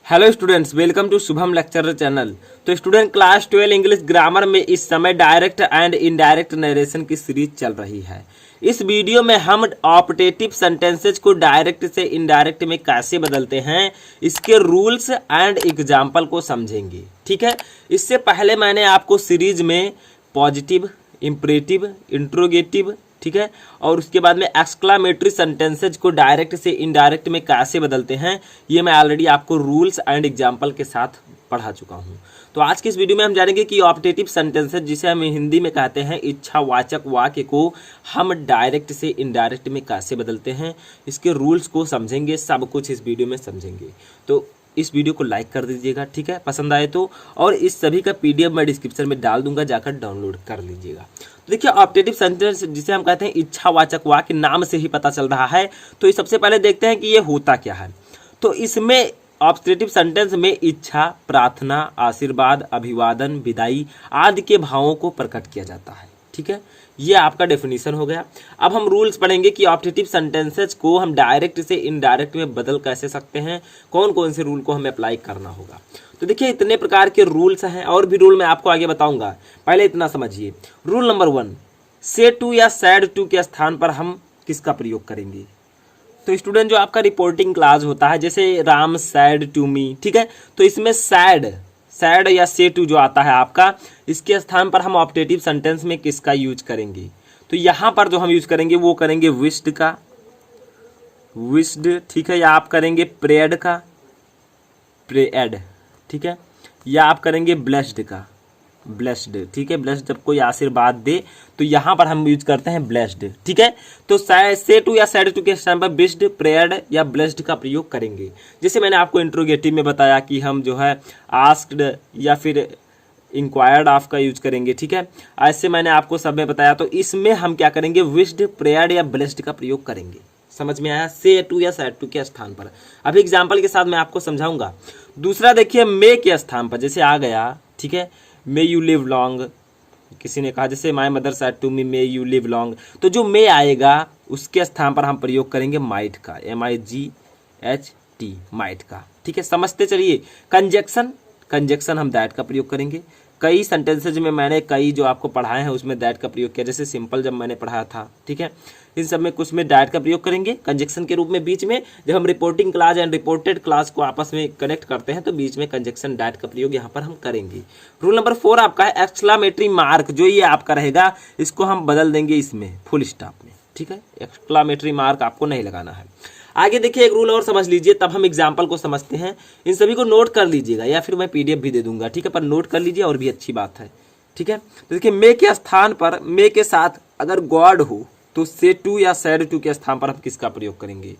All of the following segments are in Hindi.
Hello students, welcome to Shubham lecturer channel. तो स्टूडेंट, क्लास 12 इंग्लिश ग्रामर में इस समय डायरेक्ट एंड इनडायरेक्ट नरेशन की सीरीज चल रही है। इस वीडियो में हम ऑप्टेटिव सेंटेंसेज को डायरेक्ट से इनडायरेक्ट में कैसे बदलते हैं, इसके रूल्स एंड एग्जाम्पल को समझेंगे। ठीक है, इससे पहले मैंने आपको सीरीज में पॉजिटिव, इंपरेटिव, इंट्रोगेटिव, ठीक है, और उसके बाद में एक्सक्लामेटरी सेंटेंसेज को डायरेक्ट से इनडायरेक्ट में कैसे बदलते हैं, ये मैं ऑलरेडी आपको रूल्स एंड एग्जाम्पल के साथ पढ़ा चुका हूं। तो आज की इस वीडियो में हम जानेंगे कि ऑप्टेटिव सेंटेंसेज, जिसे हम हिंदी में कहते हैं इच्छावाचक वाक्य, को हम डायरेक्ट से इनडायरेक्ट में कैसे बदलते हैं, इसके रूल्स को समझेंगे। सब कुछ इस वीडियो में समझेंगे। तो इस वीडियो को लाइक कर दीजिएगा, ठीक है, पसंद आए तो। और इस सभी का पीडीएफ मैं डिस्क्रिप्शन में डाल दूंगा, जाकर डाउनलोड कर लीजिएगा। तो देखिए, ऑप्टेटिव सेंटेंस जिसे हम कहते हैं इच्छावाचक वाक्य, नाम से ही पता चल रहा है। तो सबसे पहले देखते हैं कि ये होता क्या है। तो इसमें ऑप्टेटिव सेंटेंस में इच्छा, प्रार्थना, आशीर्वाद, अभिवादन, विदाई आदि के भावों को प्रकट किया जाता है। ठीक है, ये आपका डेफिनेशन हो गया। अब हम रूल्स पढ़ेंगे कि ऑप्टेटिव सेंटेंसेस को हम डायरेक्ट से इनडायरेक्ट में बदल कैसे सकते हैं, कौन कौन से रूल को हमें अप्लाई करना होगा। तो देखिए, इतने प्रकार के रूल्स हैं, और भी रूल मैं आपको आगे बताऊंगा। पहले इतना समझिए। रूल नंबर 1, से टू या सैड टू के स्थान पर हम किसका प्रयोग करेंगे। तो स्टूडेंट, जो आपका रिपोर्टिंग क्लास होता है, जैसे राम सैड टू मी, ठीक है, तो इसमें सैड या से टू जो आता है आपका, इसके स्थान पर हम ऑप्टेटिव सेंटेंस में किसका यूज करेंगे। तो यहां पर जो हम यूज करेंगे वो करेंगे विश्ड का, विश्ड, ठीक है, या आप करेंगे प्रेयड का, प्रेयड, ठीक है, या आप करेंगे ब्लेस्ड का, ब्लेस्ड, ठीक है। ब्लेस्ड जब कोई आशीर्वाद दे तो यहां पर हम यूज करते हैं ब्लेस्ड, ठीक है। तो से टू या सैड टू के स्थान पर विश्ड, प्रेयर्ड या ब्लेस्ड का प्रयोग करेंगे। जैसे मैंने आपको इंट्रोगेटिव में बताया कि हम जो है आस्क्ड या फिर इंक्वायर्ड ऑफ का यूज करेंगे, ठीक है। ऐसे मैंने आपको सब में बताया। तो इसमें हम क्या करेंगे, विश्ड, प्रेयर्ड या ब्लेस्ड का प्रयोग करेंगे। समझ में आया, से टू या सैड टू के स्थान पर। अभी एग्जाम्पल के साथ मैं आपको समझाऊंगा। दूसरा देखिए, मे के स्थान पर जैसे आ गया, ठीक है, मे यू लिव लॉन्ग, किसी ने कहा जैसे my mother said to me may you live long, तो जो मे आएगा उसके स्थान पर हम प्रयोग करेंगे माइट का, MIGHT, माइट का, ठीक है। समझते चलिए। कंजक्शन हम दैट का प्रयोग करेंगे। कई सेंटेंसेज में मैंने कई जो आपको पढ़ाए हैं उसमें दैट का प्रयोग किया, जैसे सिंपल जब मैंने पढ़ाया था, ठीक है। इन सब में कुछ में दैट का प्रयोग करेंगे कंजक्शन के रूप में। बीच में जब हम reporting class and reported class को आपस में कनेक्ट करते हैं तो बीच में कंजक्शन दैट का प्रयोग यहाँ पर हम करेंगे। रूल नंबर 4 आपका है एक्सक्लामेटरी मार्क, जो ये आपका रहेगा इसको हम बदल देंगे इसमें फुल स्टॉप में, ठीक है। एक्सक्लामेटरी मार्क आपको नहीं लगाना है। आगे देखिए, एक रूल और समझ लीजिए, तब हम एग्जाम्पल को समझते हैं। इन सभी को नोट कर लीजिएगा, या फिर मैं पीडीएफ भी दे दूंगा, ठीक है, पर नोट कर लीजिए और भी अच्छी बात है, ठीक है। तो देखिए, मे के स्थान पर, मे के साथ अगर गॉड हो तो से टू या सैड टू के स्थान पर हम किसका प्रयोग करेंगे।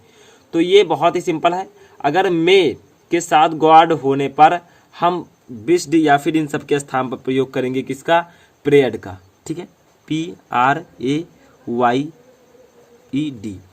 तो ये बहुत ही सिंपल है। अगर मे के साथ गॉड होने पर हम विश्ड या फिर इन सब के स्थान पर प्रयोग करेंगे किसका, प्रेयर्ड का, ठीक है, PRAYED,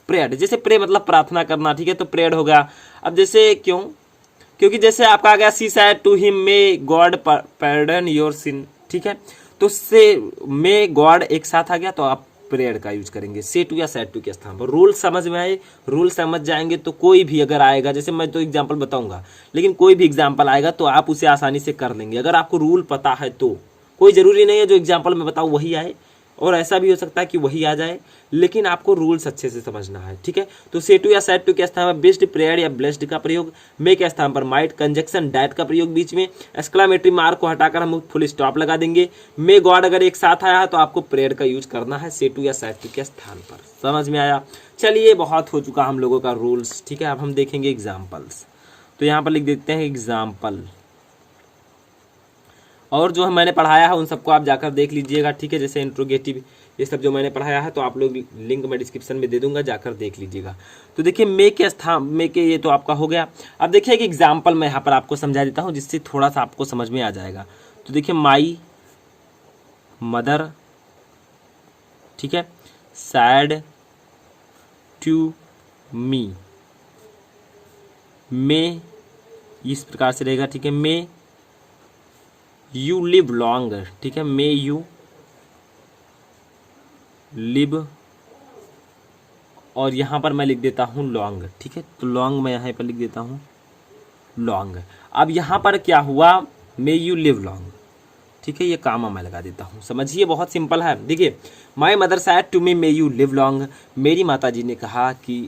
प्रेयर्ड। जैसे प्रे मतलब प्रार्थना करना, ठीक है, तो प्रेयर्ड हो गया। अब जैसे क्योंकि जैसे आपका आ गया she said to him may God pardon your sin, ठीक है, तो से मे गॉड एक साथ आ गया तो आप प्रेयर का यूज करेंगे से टू या सैड टू के स्थान पर। रूल समझ में आए, रूल समझ जाएंगे तो कोई भी अगर आएगा, जैसे मैं तो एग्जांपल बताऊंगा, लेकिन कोई भी एग्जांपल आएगा तो आप उसे आसानी से कर लेंगे अगर आपको रूल पता है तो। कोई जरूरी नहीं है जो एग्जांपल में बताऊं वही आए, और ऐसा भी हो सकता है कि वही आ जाए, लेकिन आपको रूल्स अच्छे से समझना है, ठीक है। तो से टू या सैड टू के स्थान पर बेस्ट, प्रेयर्ड या ब्लेस्ड का प्रयोग, मे के स्थान पर माइट, कंजक्शन दैट का प्रयोग, बीच में एक्सक्लामेटरी मार्क को हटाकर हम फुल स्टॉप लगा देंगे। मे गॉड अगर एक साथ आया है तो आपको प्रेयर्ड का यूज करना है से टू या सैड टू के स्थान पर। समझ में आया। चलिए, बहुत हो चुका हम लोगों का रूल्स, ठीक है। अब हम देखेंगे एग्जाम्पल्स। तो यहाँ पर लिख देते हैं एग्जाम्पल, और जो मैंने पढ़ाया है उन सबको आप जाकर देख लीजिएगा, ठीक है। जैसे इंट्रोगेटिव, ये सब जो मैंने पढ़ाया है तो आप लोग लिंक मैं डिस्क्रिप्शन में दे दूंगा, जाकर देख लीजिएगा। तो देखिए, मे के स्थान, मे के ये तो आपका हो गया। अब देखिए, एक एग्जाम्पल मैं यहाँ पर आपको समझा देता हूँ जिससे थोड़ा सा आपको समझ में आ जाएगा। तो देखिए, माई मदर, ठीक है, सैड टू मी, मे इस प्रकार से रहेगा, ठीक है। मे यू लिव लॉन्ग, ठीक है, मे यू लिव, और यहाँ पर मैं लिख देता हूँ लॉन्ग, ठीक है। तो लॉन्ग मैं यहाँ पर लिख देता हूँ लॉन्ग। अब यहाँ पर क्या हुआ, मे यू लिव लॉन्ग, ठीक है, ये कामा मैं लगा देता हूँ। समझिए बहुत सिंपल है। देखिए, my mother said to me may you live long, मेरी माता जी ने कहा कि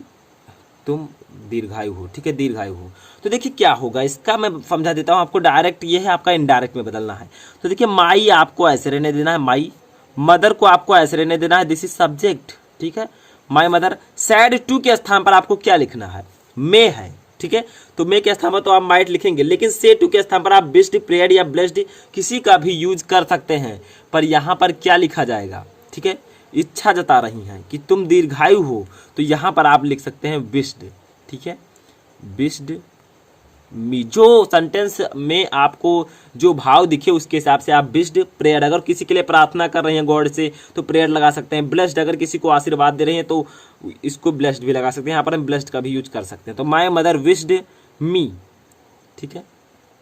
तुम दीर्घायु हो, ठीक है, दीर्घायु हो। तो देखिए क्या होगा, इसका मैं समझा देता हूँ आपको। डायरेक्ट ये है, आपका इनडायरेक्ट में बदलना है। तो देखिए, माई आपको ऐसे रहने देना है, माई, मदर को आपको ऐसे रहने देना है, दिस इज सब्जेक्ट, ठीक है, माई मदर। सैड टू के स्थान पर आपको क्या लिखना है, मे है, ठीक है, तो मे के स्थान पर तो आप माइट लिखेंगे, लेकिन से टू के स्थान पर आप बिस्ड, प्रेयर्ड या ब्लेस्ड किसी का भी यूज कर सकते हैं। पर यहाँ पर क्या लिखा जाएगा, ठीक है, इच्छा जता रही हैं कि तुम दीर्घायु हो, तो यहाँ पर आप लिख सकते हैं विश्ड, ठीक है, विश्ड मी। जो सेंटेंस में आपको जो भाव दिखे उसके हिसाब से आप विश्ड, प्रेयर, अगर किसी के लिए प्रार्थना कर रहे हैं गॉड से तो प्रेयर लगा सकते हैं। ब्लेस्ड, अगर किसी को आशीर्वाद दे रहे हैं तो इसको ब्लेस्ड भी लगा सकते हैं। यहाँ पर हम ब्लेस्ड का भी यूज कर सकते हैं। तो माय मदर विश्ड मी, ठीक है,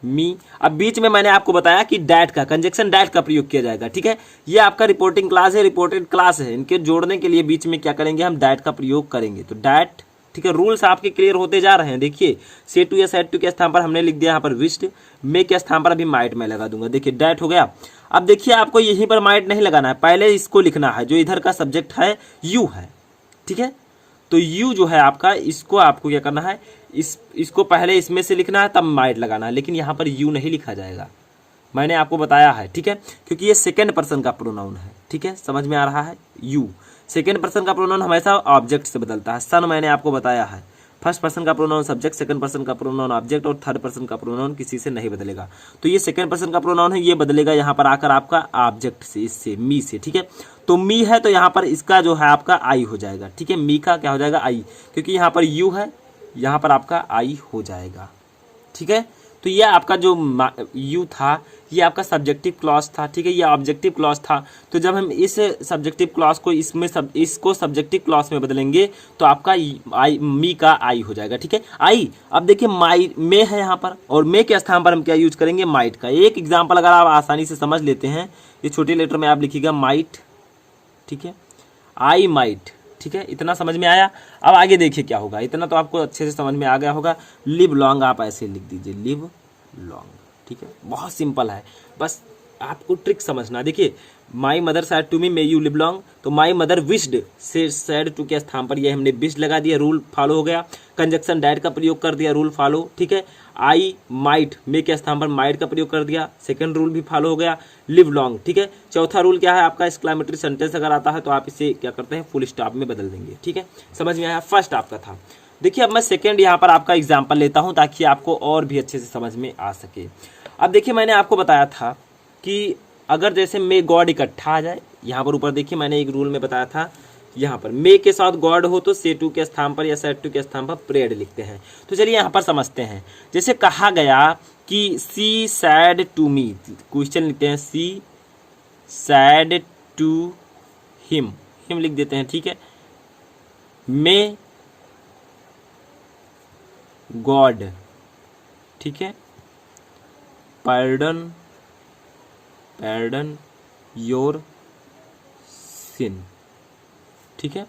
मी। अब बीच में मैंने आपको बताया कि डैट का कंजक्शन, डैट का प्रयोग किया जाएगा, ठीक है। ये आपका रिपोर्टिंग क्लास है, रिपोर्टेड क्लास है, इनके जोड़ने के लिए बीच में क्या करेंगे, हम डैट का प्रयोग करेंगे। तो डैट, ठीक है, रूल्स आपके क्लियर होते जा रहे हैं। देखिए, से टू या सेट टू के स्थान पर हमने लिख दिया यहाँ पर विश्ड, मे के स्थान पर अभी माइट में लगा दूंगा। देखिए डैट हो गया। अब देखिए, आपको यहीं पर माइट नहीं लगाना है, पहले इसको लिखना है, जो इधर का सब्जेक्ट है यू है, ठीक है। तो यू जो है आपका, इसको आपको क्या करना है, इसको पहले इसमें से लिखना है, तब माइट लगाना है, लेकिन यहाँ पर यू नहीं लिखा जाएगा, मैंने आपको बताया है, ठीक है, क्योंकि ये सेकेंड पर्सन का प्रोनाउन है, ठीक है, समझ में आ रहा है। यू सेकेंड पर्सन का प्रोनाउन हमेशा ऑब्जेक्ट से बदलता है। सन मैंने आपको बताया है, फर्स्ट पर्सन का प्रोनाउन सब्जेक्ट, सेकंड पर्सन का प्रोनाउन ऑब्जेक्ट, और थर्ड पर्सन का प्रोनाउन किसी से नहीं बदलेगा। तो ये सेकंड पर्सन का प्रोनाउन है, ये बदलेगा यहाँ पर आकर आपका ऑब्जेक्ट से, इससे, मी से, ठीक है। तो मी है तो यहाँ पर इसका जो है आपका आई हो जाएगा, ठीक है, मी का क्या हो जाएगा, आई, क्योंकि यहाँ पर यू है, यहाँ पर आपका आई हो जाएगा, ठीक है। तो ये आपका जो यू था, ये आपका सब्जेक्टिव क्लॉज था, ठीक है, ये ऑब्जेक्टिव क्लॉज था। तो जब हम इस सब्जेक्टिव क्लॉज को इसमें इसको सब्जेक्टिव क्लॉज में बदलेंगे तो आपका आई, मी का आई हो जाएगा, ठीक है, आई। अब देखिए, माई मे है यहाँ पर, और मे के स्थान पर हम क्या यूज करेंगे, माइट का। एक एग्जाम्पल अगर आप आसानी से समझ लेते हैं, ये छोटे लेटर में आप लिखिएगा माइट, ठीक है, आई माइट, ठीक है, इतना समझ में आया। अब आगे देखिए क्या होगा, इतना तो आपको अच्छे से समझ में आ गया होगा। लिव लॉन्ग आप ऐसे लिख दीजिए, लिव लॉन्ग, ठीक है, बहुत सिंपल है, बस आपको ट्रिक समझना। देखिए, my mother said to me may you live long, तो माई मदर विश्ड से सैड टू के स्थान पर ये हमने विश्ड लगा दिया, रूल फॉलो हो गया। कंजक्शन डैट का प्रयोग कर दिया, रूल फॉलो, ठीक है। आई माइट, मे के स्थान पर माइट का प्रयोग कर दिया, सेकंड रूल भी फॉलो हो गया। लिव लॉन्ग, ठीक है। चौथा रूल क्या है आपका, एक्सक्लेमेटरी सेंटेंस अगर आता है तो आप इसे क्या करते हैं, फुल स्टॉप में बदल देंगे, ठीक है, समझ में आया। फर्स्ट आपका था। देखिए, अब मैं सेकंड यहाँ पर आपका एग्जाम्पल लेता हूँ ताकि आपको और भी अच्छे से समझ में आ सके। अब देखिए, मैंने आपको बताया था कि अगर जैसे मे गॉड इकट्ठा आ जाए, यहाँ पर ऊपर देखिए मैंने एक रूल में बताया था, यहाँ पर मे के साथ गॉड हो तो से टू के स्थान पर या सेट टू के स्थान पर प्रेड लिखते हैं। तो चलिए यहाँ पर समझते हैं। जैसे कहा गया कि she said to me, question लिखते हैं, सी सैड टू हिम, हिम लिख देते हैं, ठीक है। मे गॉड, ठीक है, पार्डन योर सिन, ठीक है,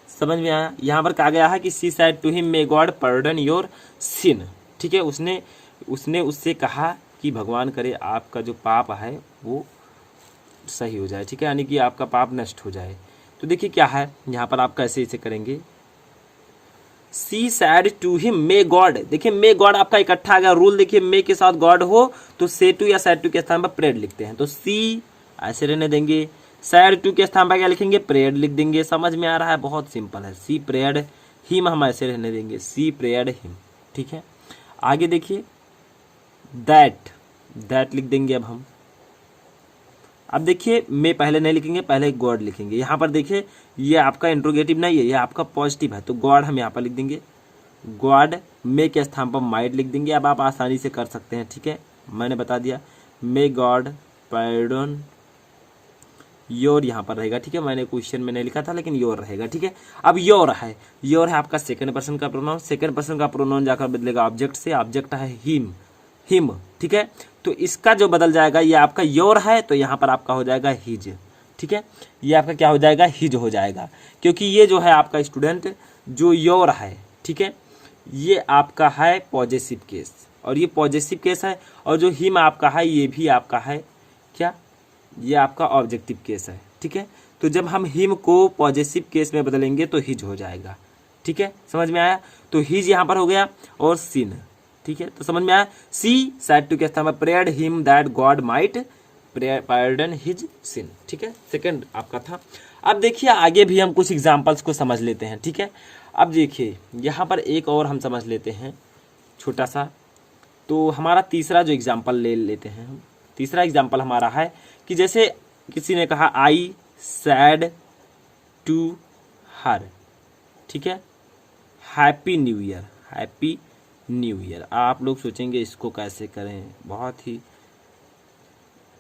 समझ में आया। यहाँ पर कहा गया है कि she said to him may God pardon your sin, ठीक है, उसने उससे कहा कि भगवान करे आपका जो पाप है वो सही हो जाए, ठीक है, यानी कि आपका पाप नष्ट हो जाए। तो देखिए क्या है, यहाँ पर आप कैसे इसे करेंगे, she said to him may God. देखिए, मे गॉड आपका इकट्ठा आ गया, रूल देखिए, मे के साथ गॉड हो तो से टू या सैड टू के स्थान पर प्रेड लिखते हैं। तो सी ऐसे रहने देंगे, सैड टू के स्थान पर क्या लिखेंगे, प्रेड लिख देंगे। समझ में आ रहा है, बहुत सिंपल है। सी प्रेड हिम हम ऐसे रहने देंगे, सी प्रेड हिम, ठीक है। आगे देखिए, दैट लिख देंगे अब हम। अब देखिए, मे पहले नहीं लिखेंगे, पहले गॉड लिखेंगे। यहाँ पर देखिए, ये आपका इंट्रोगेटिव नहीं है, ये आपका पॉजिटिव है, तो गॉड हम यहाँ पर लिख देंगे, गॉड। मे के स्थान पर माइट लिख देंगे। अब आप आसानी से कर सकते हैं, ठीक है, मैंने बता दिया, मे गॉड पार्डन योर यहाँ पर रहेगा, ठीक है, मैंने क्वेश्चन में नहीं लिखा था लेकिन योर रहेगा, ठीक है। अब योर है आपका सेकंड पर्सन का प्रोनाउन, सेकंड पर्सन का प्रोनाउन जाकर बदलेगा ऑब्जेक्ट से, ऑब्जेक्ट है हिम, ठीक है। तो इसका जो बदल जाएगा, ये आपका योर है तो यहाँ पर आपका हो जाएगा हिज, ठीक है, ये आपका क्या हो जाएगा, हिज हो जाएगा, क्योंकि ये जो है आपका स्टूडेंट जो योर है, ठीक है, ये आपका है पॉजेसिव केस, और ये पॉजिटिव केस है, और जो हिम आपका है ये भी आपका है क्या, ये आपका ऑब्जेक्टिव केस है। ठीक है, तो जब हम हिम को पॉजिटिव केस में बदलेंगे तो हिज हो जाएगा। ठीक है, समझ में आया। तो हिज यहाँ पर हो गया और सिन। ठीक है, तो समझ में आया। सी सैड टू के स्थान पर prayed him that God might pardon his sin. ठीक है, सेकंड आपका था। अब देखिए आगे भी हम कुछ एग्जांपल्स को समझ लेते हैं। ठीक है, अब देखिए यहाँ पर एक और हम समझ लेते हैं छोटा सा। तो हमारा तीसरा जो एग्जांपल ले लेते हैं हम, तीसरा एग्जांपल हमारा है कि जैसे किसी ने कहा आई सैड टू हर। ठीक है, happy new year, happy new year. आप लोग सोचेंगे इसको कैसे करें, बहुत ही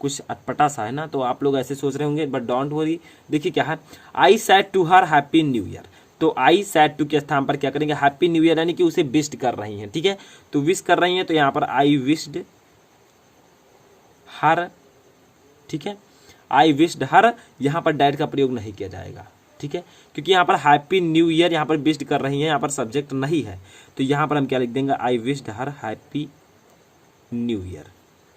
कुछ अटपटा सा है ना, तो आप लोग ऐसे सोच रहे होंगे, बट डोंट वरी। देखिए क्या है, I said to her happy new year. तो आई सैड टू के स्थान पर क्या करेंगे, हैप्पी न्यू ईयर, यानी कि उसे विश कर रही हैं। ठीक है, तो विश कर रही हैं, तो यहाँ पर आई विश्ड हर। ठीक है, आई विश्ड हर, यहाँ पर डैट का प्रयोग नहीं किया जाएगा। ठीक है, क्योंकि यहाँ पर हैप्पी न्यू ईयर यहाँ पर विश्ड कर रही हैं, यहाँ पर सब्जेक्ट नहीं है, तो यहाँ पर हम क्या लिख देंगे, आई विश्ड हर हैप्पी न्यू ईयर।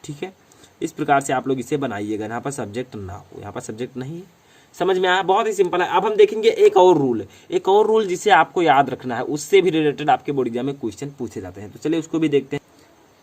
ठीक है, इस प्रकार से आप लोग इसे बनाइएगा, यहाँ पर सब्जेक्ट ना हो, यहाँ पर सब्जेक्ट नहीं है। समझ में आया, बहुत ही सिंपल है। अब हम देखेंगे एक और रूल जिसे आपको याद रखना है, उससे भी रिलेटेड आपके बोर्ड एग्जाम में क्वेश्चन पूछे जाते हैं। तो चलिए उसको भी देखते हैं।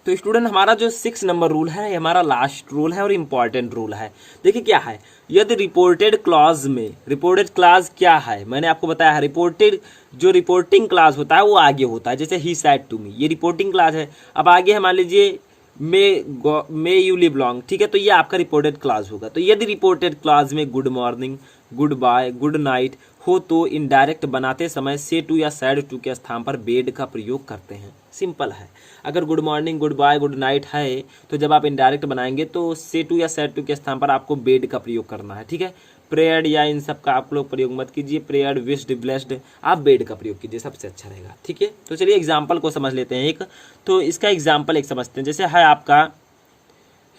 तो स्टूडेंट हमारा जो 6 नंबर रूल है, हमारा लास्ट रूल है और इम्पॉर्टेंट रूल है। देखिए क्या है, यदि रिपोर्टेड क्लॉज में, रिपोर्टेड क्लॉज क्या है मैंने आपको बताया है, रिपोर्टेड जो रिपोर्टिंग क्लॉज होता है वो आगे होता है। जैसे ही सैड टू मी, ये रिपोर्टिंग क्लॉज है। अब आगे है मान लीजिए मे यू लिव लॉन्ग। ठीक है, तो ये आपका रिपोर्टेड क्लॉज होगा। तो यदि रिपोर्टेड क्लॉज में good morning, goodbye, good night हो तो इनडायरेक्ट बनाते समय से टू या सैड टू के स्थान पर बेड का प्रयोग करते हैं। सिंपल है, अगर good morning, goodbye, good night है तो जब आप इनडायरेक्ट बनाएंगे तो से टू या सैड टू के स्थान पर आपको बेड का प्रयोग करना है। ठीक है, प्रेयर्ड या इन सब का आप लोग प्रयोग मत कीजिए, प्रेयर्ड, विश्ड, ब्लेस्ड, आप बेड का प्रयोग कीजिए, सबसे अच्छा रहेगा। ठीक है, तो चलिए एग्जाम्पल को समझ लेते हैं एक। तो इसका एग्जाम्पल एक समझते हैं। जैसे है आपका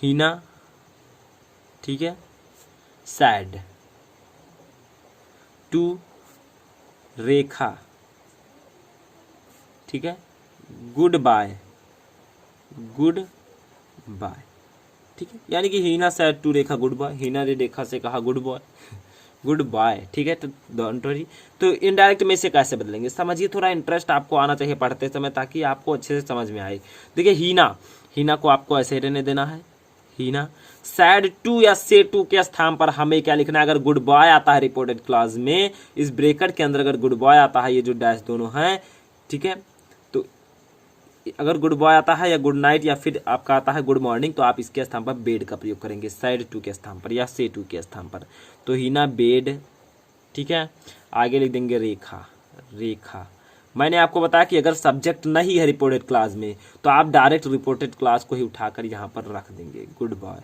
हीना, ठीक है, सैड टू रेखा, ठीक है, गुड बाय, गुड बाय। ठीक है, यानी कि Heena said to Rekha good bye, Heena ने रेखा से कहा गुड बॉय, गुड बाय। ठीक है, तो डोंट वरी। तो इनडायरेक्ट में से कैसे बदलेंगे समझिए, थोड़ा इंटरेस्ट आपको आना चाहिए पढ़ते समय, ताकि आपको अच्छे से समझ में आए। देखिए हीना को आपको ऐसे रहने देना है, हीना। सैड टू या से टू के स्थान पर हमें क्या लिखना है, अगर गुड बॉय आता है रिपोर्टेड क्लॉज में, इस ब्रैकेट के अंदर अगर गुड बॉय आता है, ये जो डैश दोनों हैं, ठीक है, तो अगर गुड बॉय आता है या गुड नाइट या फिर आपका आता है गुड मॉर्निंग, तो आप इसके स्थान पर बेड का प्रयोग करेंगे, सैड टू के स्थान पर या से टू के स्थान पर। तो हीना बेड, ठीक है, आगे लिख देंगे रेखा, रेखा। मैंने आपको बताया कि अगर सब्जेक्ट नहीं है रिपोर्टेड क्लास में तो आप डायरेक्ट रिपोर्टेड क्लास को ही उठाकर यहाँ पर रख देंगे, गुड बॉय,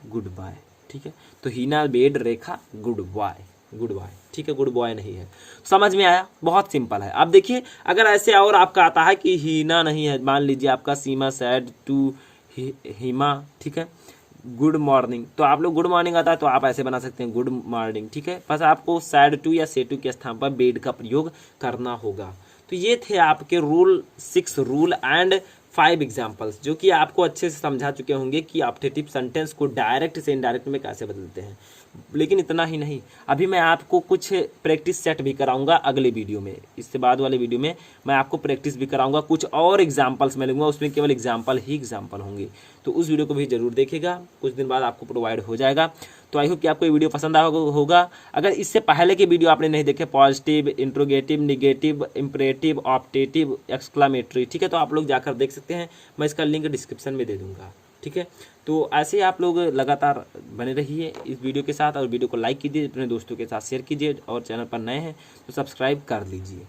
गुड बाय। ठीक है, तो हीना बेड रेखा गुड बॉय, गुड बॉय। ठीक है, गुड बॉय नहीं है। समझ में आया, बहुत सिंपल है। अब देखिए अगर ऐसे और आपका आता है कि हीना नहीं है, मान लीजिए आपका सीमा सैड टू हिमा, ठीक है, गुड मॉर्निंग, तो आप लोग गुड मॉर्निंग आता है तो आप ऐसे बना सकते हैं गुड मॉर्निंग। ठीक है, बस आपको सैड टू या से टू के स्थान पर बेड का प्रयोग करना होगा। तो ये थे आपके रूल 6 रूल एंड 5 एग्जाम्पल्स, जो कि आपको अच्छे से समझा चुके होंगे कि ऑप्टेटिव सेंटेंस को डायरेक्ट से इनडायरेक्ट में कैसे बदलते हैं। लेकिन इतना ही नहीं, अभी मैं आपको कुछ प्रैक्टिस सेट भी कराऊंगा अगले वीडियो में, इससे बाद वाले वीडियो में मैं आपको प्रैक्टिस भी कराऊंगा, कुछ और एग्जाम्पल्स मैं लूँगा, उसमें केवल एग्जाम्पल ही एग्जाम्पल होंगे। तो उस वीडियो को भी जरूर देखिएगा, कुछ दिन बाद आपको प्रोवाइड हो जाएगा। तो आई होप कि आपको ये वीडियो पसंद होगा। अगर इससे पहले के वीडियो आपने नहीं देखे, positive, interrogative, negative, imperative, optative, exclamatory, ठीक है, तो आप लोग जाकर देख सकते हैं, मैं इसका लिंक डिस्क्रिप्शन में दे दूंगा। ठीक है, तो ऐसे आप लोग लगातार बने रहिए इस वीडियो के साथ, और वीडियो को लाइक कीजिए, अपने दोस्तों के साथ शेयर कीजिए, और चैनल पर नए हैं तो सब्सक्राइब कर लीजिए।